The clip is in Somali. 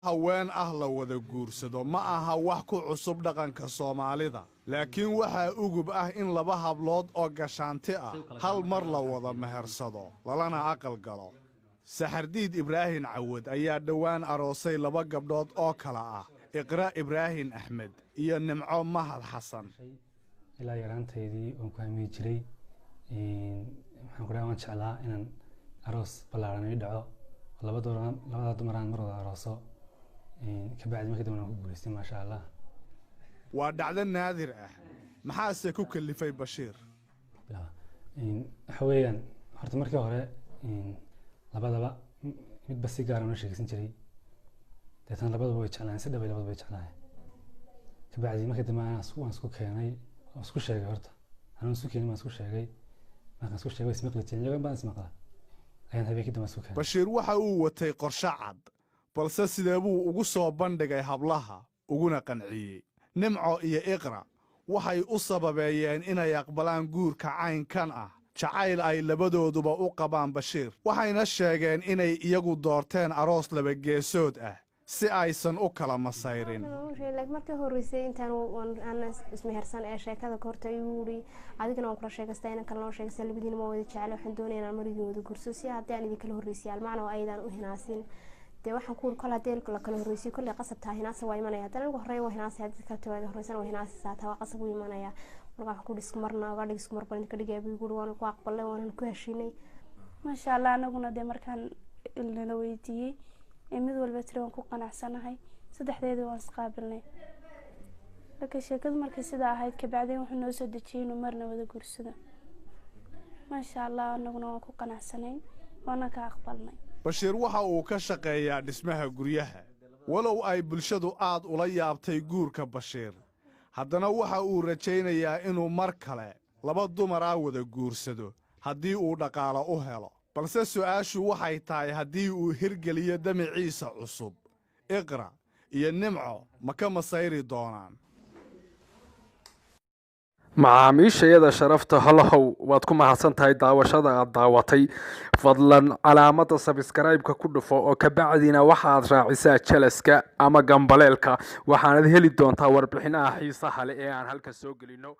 haween ah la wada guursado ma aha wax ku cusub dhaqanka Soomaalida laakiin waxa ugub ah in laba hablood oo gashaanti ah hal mar la wada mehersado lalana aqal galo Saxardiid Ibraahin Cawad ayaa dhawaan aroosay laba gabdhood oo kala ah Iqra Ibraahin Ahmed iyo Nimco Mahad Xasan ilaa yaraanteedii oo ku hamii jiray waxaan ku dhawaan jeclaa inaan aroos ballaaran dhaco labada dumaraan mar wada arooso kabacdi markii dambe ku guuleystay ma sha Allah waa dhacdo naadir ah maxaa ku kalifay Bashiir waxa weeyaan horta markii hore labadaba mid bas si gaar ah u sheegsan jiray dadkan labadaba way jeclaan si dhab labadaba way jeclaan kabacdi markii dambe aan isku keenay isku sheegay horta aan isku keenay ma isku sheegay markaan isku sheegay ismaqli jiray baan ismaqla ayaan habeenkii dambe isku keenay Bashiir waxa uu watay qorshe cad balse sidee buu ugu soo bandhigay hablaha uguna qanciyay Nimco iyo Iqra waxay u sababeeyeen inay aqbalaan guurka caynkan ah jacayl ay labadooduba u qabaan Bashiir waxayna sheegeen inay iyagu doorteen aroos laba geesood ah si aysan u kala masayrin markii horeysay intaan aan ismehersan ee sheekada kortay yuri adigana oo kala sheegastay in kala sheegastay labadiina ma wada jecel waxaan doonaynaa marigooda gurso si haddii aan idin kala horeysay macna oo aydan u hinaasin de waxaan ku kala hadii kala horeysay kulli qasab tahay hinaas waa imanaya haddana ugu horeey waa hinaas hadii kala tawaada horeysan waa hinaas saataa qasab u imanaya marka ku dhisku marna uga dhisku mar baan ka dhigay buu guri waan ku aqbalay waan ku heshiinay ma sha Allah anaguna de markaan ilaa weydiiyay mid walba tiraan ku qanacsanahay saddexdeedu waan isqaabilnay laakiin sheekadu markii sida ahayd ka bacdeen wuxuu noo soo dejiyay inuu marna wada guursado ma sha Allah anaguna waan ku qanacsanay waana ka aqbalnay Bashiir waxa uu ka shaqeeyaa dhismaha guryaha walow ay bulshadu aad ula yaabtay guurka Bashiir haddana waxa uu rajaynayaa inuu mar kale laba dumar ah wada guursado haddii uu dhaqaale u helo balse su'aashu waxay tahay haddii uu hirgeliyo damaciisa cusub Iqra iyo Nimco ma ka masayri doonaan macaamiishayada sharafta halahow waad ku mahadsan tahay daawashada aad daawatay fadlan calaamada subscribe-ka ku dhufo oo ka bacdina waxaad raacisaa jalaska ama gambaleelka waxaanad heli doontaa warbixinaha xiisaha leh ee aan halka soo gelino